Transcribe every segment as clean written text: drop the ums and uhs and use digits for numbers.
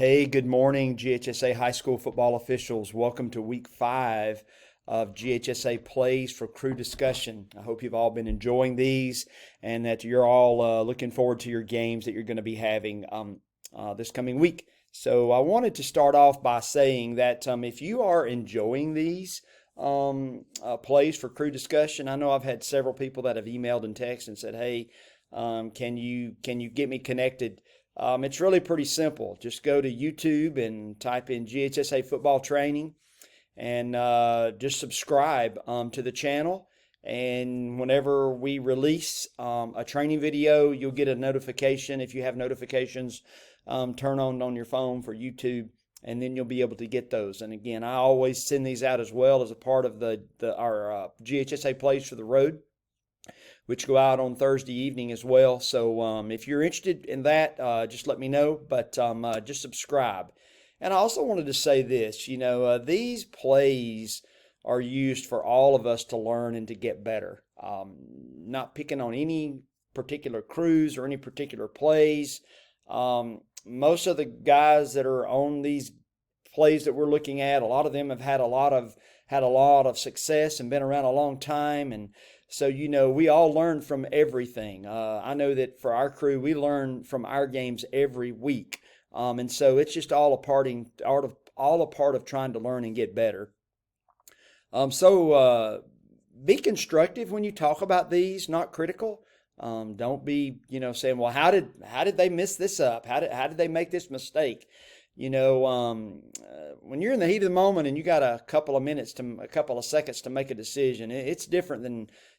Hey, good morning, GHSA high school football officials. Welcome to week 5 of GHSA Plays for Crew Discussion. I hope you've all been enjoying these and that you're all looking forward to your games that you're going to be having this coming week. So I wanted to start off by saying that if you are enjoying these plays for crew discussion, I know I've had several people that have emailed and texted and said, "Hey, can you get me connected?" It's really pretty simple. Just go to YouTube and type in GHSA football training and just subscribe to the channel. And whenever we release a training video, you'll get a notification. If you have notifications, turn on your phone for YouTube, and then you'll be able to get those. And again, I always send these out as well as a part of our GHSA Plays for the Road, which go out on Thursday evening as well. So if you're interested in that, just let me know, but just subscribe. And I also wanted to say this, these plays are used for all of us to learn and to get better. Not picking on any particular crews or any particular plays. Most of the guys that are on these plays that we're looking at, a lot of them have had a lot of success and been around a long time. And so, we all learn from everything. I know that for our crew, we learn from our games every week. And so it's just all a part of trying to learn and get better. So be constructive when you talk about these, not critical. Don't be, saying, well, how did they miss this up? How did they make this mistake? When you're in the heat of the moment and you got a couple of seconds to make a decision, it's different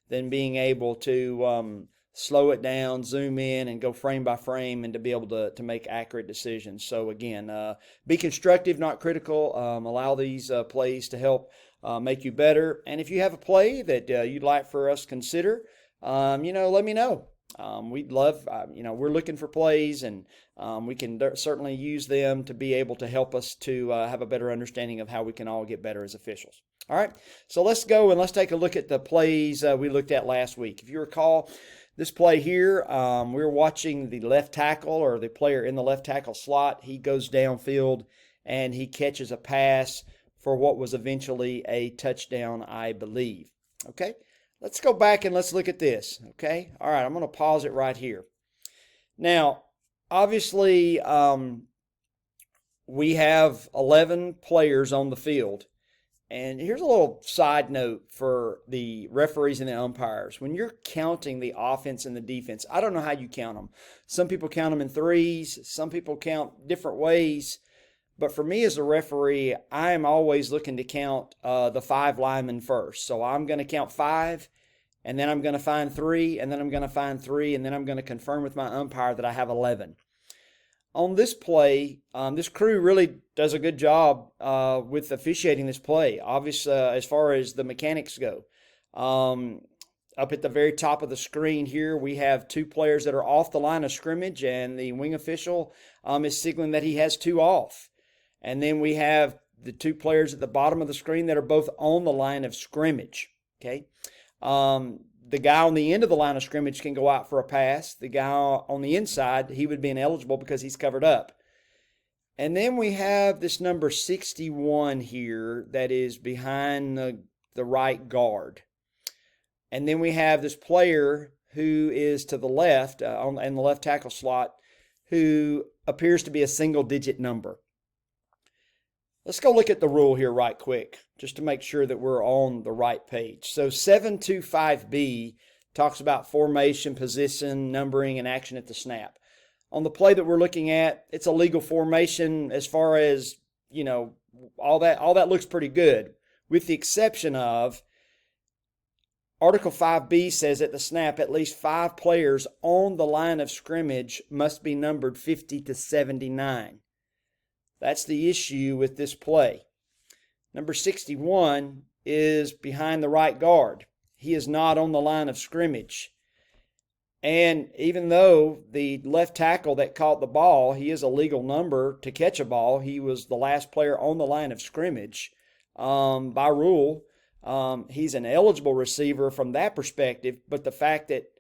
than being able to slow it down, zoom in, and go frame by frame, and to be able to make accurate decisions. So again, be constructive, not critical. Allow these plays to help make you better. And if you have a play that you'd like for us to consider, let me know. We'd love, we're looking for plays, and we can certainly use them to be able to help us to have a better understanding of how we can all get better as officials. All right, so let's go and let's take a look at the plays we looked at last week. If you recall, this play here, we're watching the left tackle, or the player in the left tackle slot. He goes downfield and he catches a pass for what was eventually a touchdown, I believe. Okay. Let's go back and let's look at this, okay? All right, I'm going to pause it right here. Now, obviously, we have 11 players on the field. And here's a little side note for the referees and the umpires. When you're counting the offense and the defense, I don't know how you count them. Some people count them in threes. Some people count different ways. But for me as a referee, I am always looking to count the 5 linemen first. So I'm going to count 5, and then I'm going to find 3, and then I'm going to find 3, and then I'm going to confirm with my umpire that I have 11. On this play, this crew really does a good job with officiating this play. Obviously, as far as the mechanics go. Up at the very top of the screen here, we have 2 players that are off the line of scrimmage, and the wing official is signaling that he has 2 off. And then we have the 2 players at the bottom of the screen that are both on the line of scrimmage. Okay. The guy on the end of the line of scrimmage can go out for a pass. The guy on the inside, he would be ineligible because he's covered up. And then we have this number 61 here that is behind the right guard. And then we have this player who is to the left, in the left tackle slot, who appears to be a single-digit number. Let's go look at the rule here right quick, just to make sure that we're on the right page. So 725B talks about formation, position, numbering, and action at the snap. On the play that we're looking at, it's a legal formation as far as, all that looks pretty good, with the exception of Article 5B says at the snap, at least 5 players on the line of scrimmage must be numbered 50 to 79. That's the issue with this play. Number 61 is behind the right guard. He is not on the line of scrimmage. And even though the left tackle that caught the ball, he is a legal number to catch a ball, he was the last player on the line of scrimmage by rule. He's an eligible receiver from that perspective, but the fact that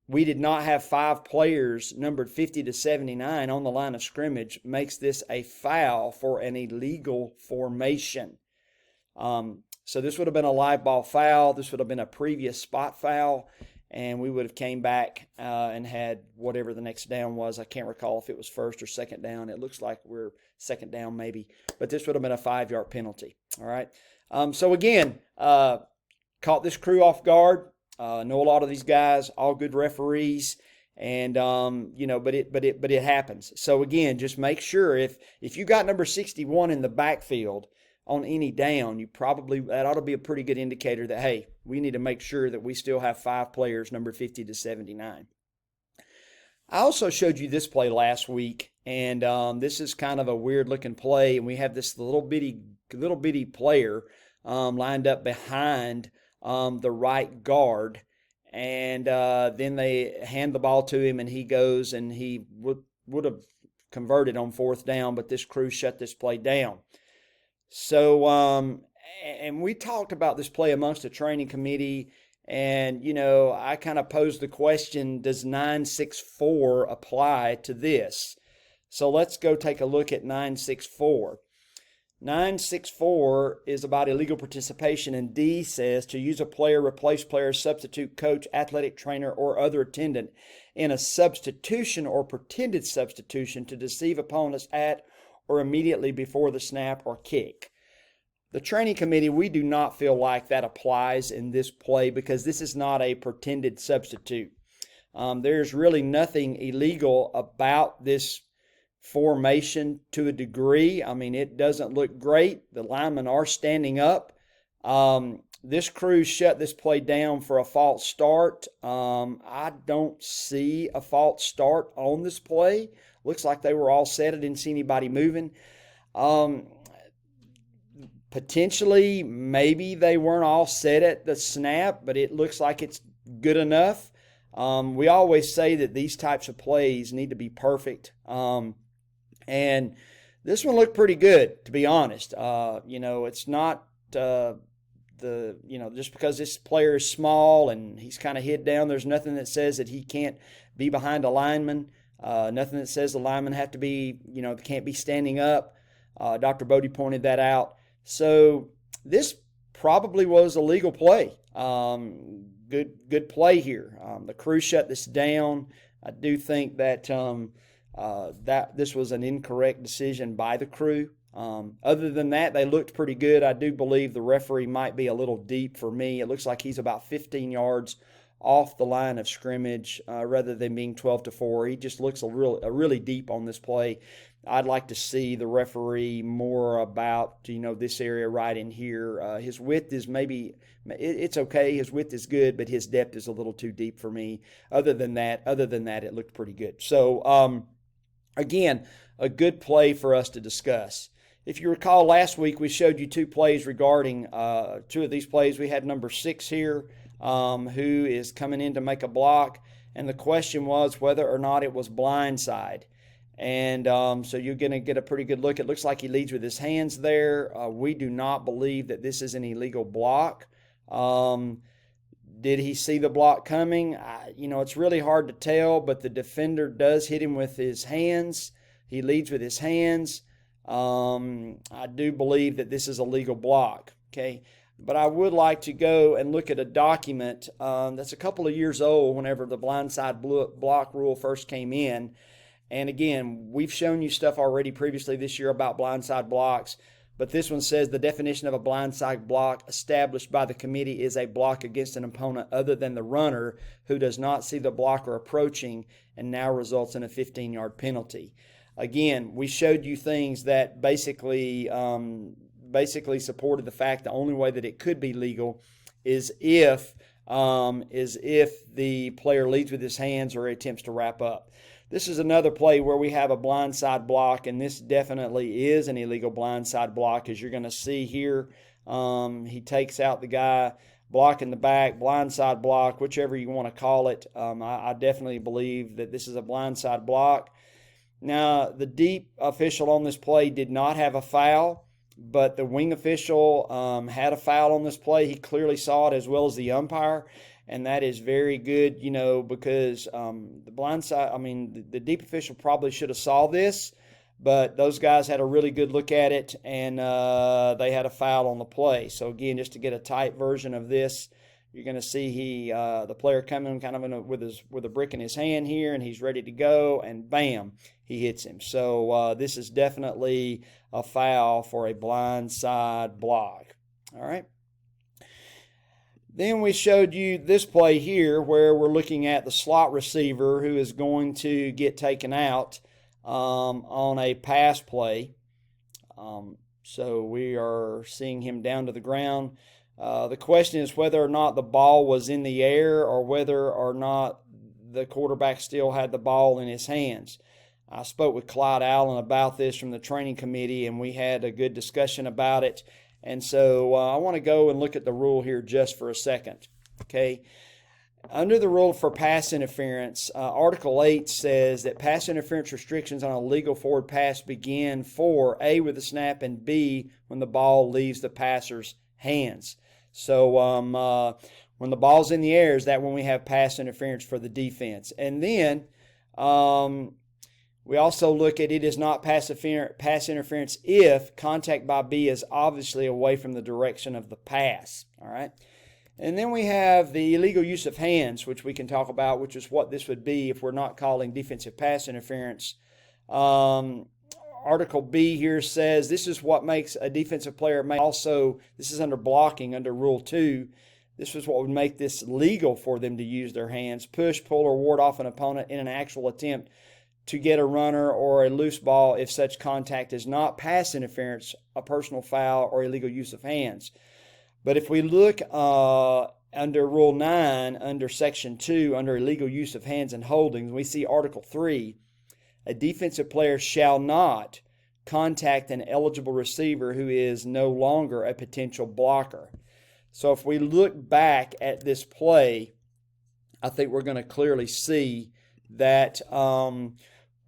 we did not have 5 players numbered 50 to 79 on the line of scrimmage makes this a foul for an illegal formation. So this would have been a live ball foul. This would have been a previous spot foul, and we would have came back and had whatever the next down was. I can't recall if it was first or second down. It looks like we're second down maybe, but this would have been a 5-yard penalty. All right. So again, caught this crew off guard. Know a lot of these guys, all good referees, and but it happens. So again, just make sure if you got number 61 in the backfield on any down, that ought to be a pretty good indicator that, hey, we need to make sure that we still have 5 players number 50 to 79. I also showed you this play last week, and this is kind of a weird looking play, and we have this little bitty player lined up behind the right guard, and then they hand the ball to him, and he goes, and he would have converted on 4th down, but this crew shut this play down. So, and we talked about this play amongst the training committee, and, I kind of posed the question, does 964 apply to this? So let's go take a look at 964. 964 is about illegal participation, and D says to use a player, replace player, substitute, coach, athletic trainer, or other attendant in a substitution or pretended substitution to deceive opponents at or immediately before the snap or kick. The training committee, we do not feel like that applies in this play because this is not a pretended substitute. There's really nothing illegal about this formation to a degree. I mean, it doesn't look great. The linemen are standing up. This crew shut this play down for a false start. I don't see a false start on this play. Looks like they were all set. I didn't see anybody moving. Potentially, maybe they weren't all set at the snap, but it looks like it's good enough. We always say that these types of plays need to be perfect. And this one looked pretty good, to be honest. It's not just because this player is small and he's kind of hid down, there's nothing that says that he can't be behind a lineman. Nothing that says the linemen have to be, can't be standing up. Dr. Bodie pointed that out. So this probably was a legal play. Good play here. The crew shut this down. I do think that that this was an incorrect decision by the crew. Other than that, they looked pretty good. I do believe the referee might be a little deep for me. It looks like he's about 15 yards off the line of scrimmage rather than being 12 to 4. He just looks really deep on this play. I'd like to see the referee more about, this area right in here. His width is it's okay. His width is good, but his depth is a little too deep for me. Other than that, it looked pretty good. So, again, a good play for us to discuss. If you recall, last week we showed you 2 plays regarding 2 of these plays. We had number 6 here who is coming in to make a block, and the question was whether or not it was blindside. And so you're going to get a pretty good look. It looks like he leads with his hands there. We do not believe that this is an illegal block. Did he see the block coming? It's really hard to tell, but the defender does hit him with his hands. He leads with his hands. I do believe that this is a legal block, okay? But I would like to go and look at a document that's a couple of years old whenever the blindside block rule first came in. And again, we've shown you stuff already previously this year about blindside blocks, but this one says the definition of a blindside block established by the committee is a block against an opponent other than the runner who does not see the blocker approaching and now results in a 15-yard penalty. Again, we showed you things that basically supported the fact the only way that it could be legal is if the player leads with his hands or attempts to wrap up. This is another play where we have a blindside block, and this definitely is an illegal blindside block, as you're going to see here. He takes out the guy, block in the back, blindside block, whichever you want to call it. I definitely believe that this is a blindside block. Now, the deep official on this play did not have a foul, but the wing official had a foul on this play. He clearly saw it as well as the umpire. and that is very good, because the blindside, the deep official probably should have saw this, but those guys had a really good look at it, and they had a foul on the play. So again, just to get a tight version of this, you're going to see the player coming kind of with a brick in his hand here, and he's ready to go, and bam, he hits him. So this is definitely a foul for a blindside block. All right. Then we showed you this play here where we're looking at the slot receiver who is going to get taken out on a pass play. So we are seeing him down to the ground. The question is whether or not the ball was in the air or whether or not the quarterback still had the ball in his hands. I spoke with Clyde Allen about this from the training committee, and we had a good discussion about it. And so I want to go and look at the rule here just for a second. Okay. Under the rule for pass interference, Article 8 says that pass interference restrictions on a legal forward pass begin for A, with the snap, and B, when the ball leaves the passer's hands. So when the ball's in the air, is that when we have pass interference for the defense? And then we also look at it is not pass interference if contact by B is obviously away from the direction of the pass. All right. And then we have the illegal use of hands, which we can talk about, which is what this would be if we're not calling defensive pass interference. Article B here says this is what makes a defensive player also, this is under blocking under Rule 2. This is what would make this legal for them to use their hands, push, pull, or ward off an opponent in an actual attempt to get a runner or a loose ball if such contact is not pass interference, a personal foul, or illegal use of hands. But if we look under Rule 9, under Section 2, under illegal use of hands and holdings, we see Article 3, a defensive player shall not contact an eligible receiver who is no longer a potential blocker. So if we look back at this play, I think we're going to clearly see that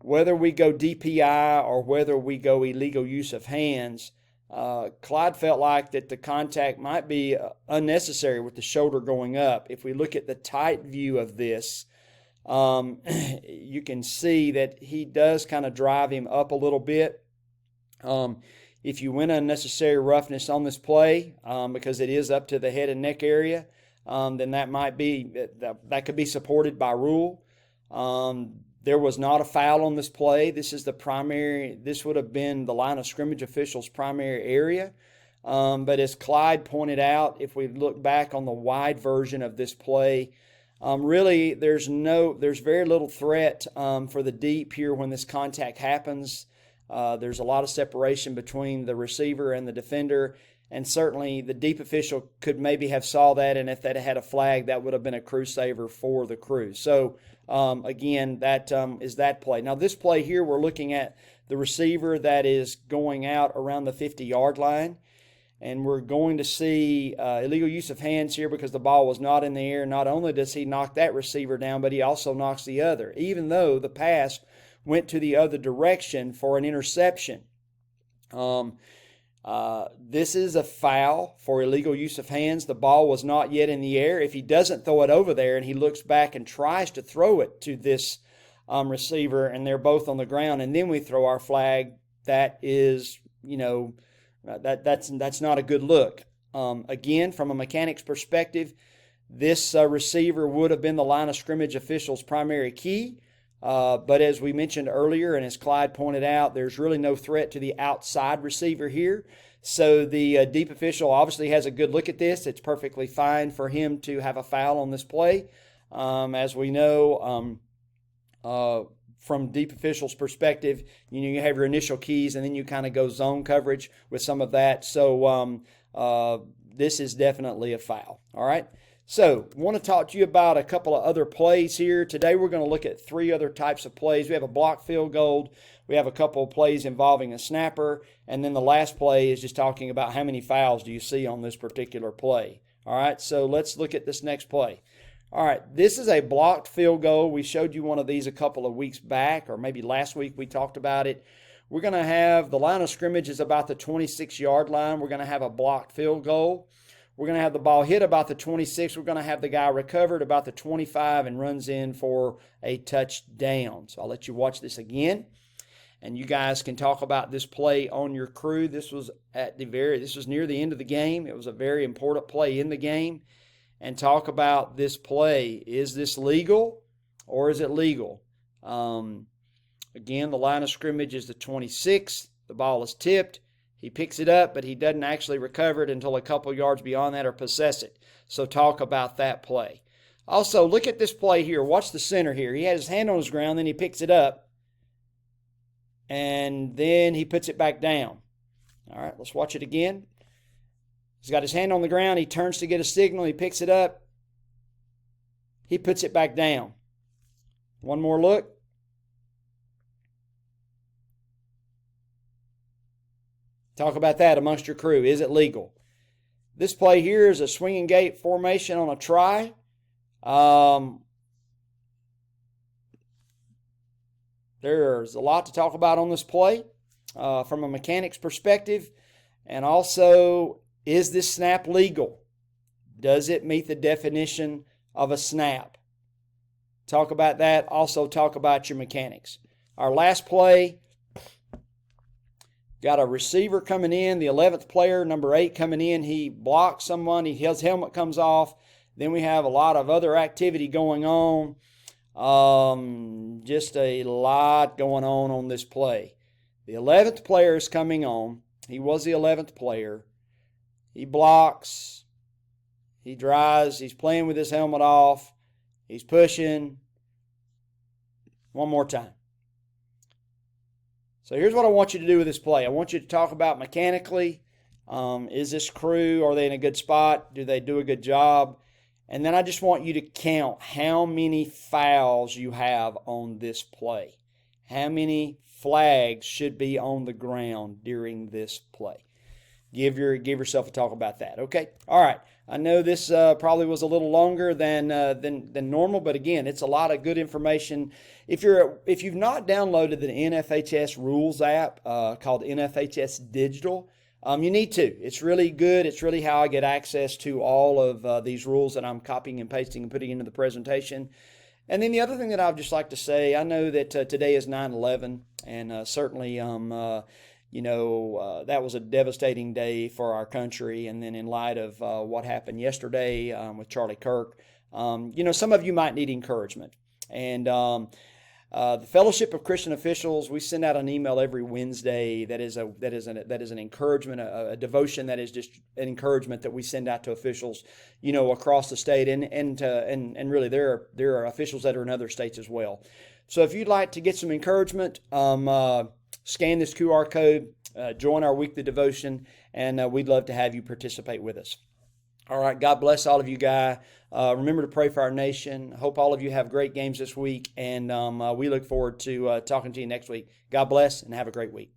whether we go DPI or whether we go illegal use of hands, Clyde felt like that the contact might be unnecessary with the shoulder going up. If we look at the tight view of this, you can see that he does kind of drive him up a little bit. If you went unnecessary roughness on this play, because it is up to the head and neck area, then that could be supported by rule. There was not a foul on this play. This would have been the line of scrimmage official's primary area. But as Clyde pointed out, if we look back on the wide version of this play, really there's very little threat for the deep here when this contact happens. There's a lot of separation between the receiver and the defender, and certainly the deep official could maybe have saw that, and if that had a flag, that would have been a crew saver for the crew. So again, that is that play. Now this play here, we're looking at the receiver that is going out around the 50-yard line, and we're going to see illegal use of hands here because the ball was not in the air. Not only does he knock that receiver down, but he also knocks the other, even though the pass went to the other direction for an interception. This is a foul for illegal use of hands. The ball was not yet in the air. If he doesn't throw it over there and he looks back and tries to throw it to this receiver and they're both on the ground and then we throw our flag, that is, that's not a good look. Again, from a mechanics perspective, this receiver would have been the line of scrimmage official's primary key. But as we mentioned earlier, and as Clyde pointed out, there's really no threat to the outside receiver here. So the deep official obviously has a good look at this. It's perfectly fine for him to have a foul on this play. As we know, from deep official's perspective, you have your initial keys, and then you kind of go zone coverage with some of that. So this is definitely a foul. All right. So I want to talk to you about a couple of other plays here. Today we're going to look at three other types of plays. We have a blocked field goal. We have a couple of plays involving a snapper. And then the last play is just talking about how many fouls do you see on this particular play. All right, so let's look at this next play. All right, this is a blocked field goal. We showed you one of these a couple of weeks back, or maybe last week we talked about it. We're going to have the line of scrimmage is about the 26-yard line. We're going to have a blocked field goal. We're going to have the ball hit about the 26. We're going to have the guy recovered about the 25 and runs in for a touchdown. So I'll let you watch this again. And you guys can talk about this play on your crew. This was near the end of the game. It was a very important play in the game. And talk about this play. Is this legal or is it legal? Again, the line of scrimmage is the 26. The ball is tipped. He picks it up, but he doesn't actually recover it until a couple yards beyond that or possess it. So talk about that play. Also, look at this play here. Watch the center here. He had his hand on his ground, then he picks it up. And then he puts it back down. All right, let's watch it again. He's got his hand on the ground. He turns to get a signal. He picks it up. He puts it back down. One more look. Talk about that amongst your crew. Is it legal? This play here is a swinging gate formation on a try. There's a lot to talk about on this play from a mechanics perspective. And also, is this snap legal? Does it meet the definition of a snap? Talk about that. Also talk about your mechanics. Our last play, got a receiver coming in, the 11th player, number 8 coming in. He blocks someone. His helmet comes off. Then we have a lot of other activity going on. Just a lot going on this play. The 11th player is coming on. He was the 11th player. He blocks. He drives. He's playing with his helmet off. He's pushing. One more time. So here's what I want you to do with this play. I want you to talk about mechanically. Is this crew, are they in a good spot? Do they do a good job? And then I just want you to count how many fouls you have on this play. How many flags should be on the ground during this play? Give yourself a talk about that. Okay? All right. I know this probably was a little longer than normal, but again, it's a lot of good information. If you've not downloaded the NFHS Rules app called NFHS Digital, you need to. It's really good. It's really how I get access to all of these rules that I'm copying and pasting and putting into the presentation. And then the other thing that I'd just like to say, I know that today is 9/11, and certainly that was a devastating day for our country. And then in light of what happened yesterday with Charlie Kirk, some of you might need encouragement. And the Fellowship of Christian Officials, we send out an email every Wednesday that is an encouragement, a devotion that is just an encouragement that we send out to officials, across the state, and really there are officials that are in other states as well. So if you'd like to get some encouragement, scan this QR code, join our weekly devotion, and we'd love to have you participate with us. All right, God bless all of you guys. Remember to pray for our nation. Hope all of you have great games this week, and we look forward to talking to you next week. God bless, and have a great week.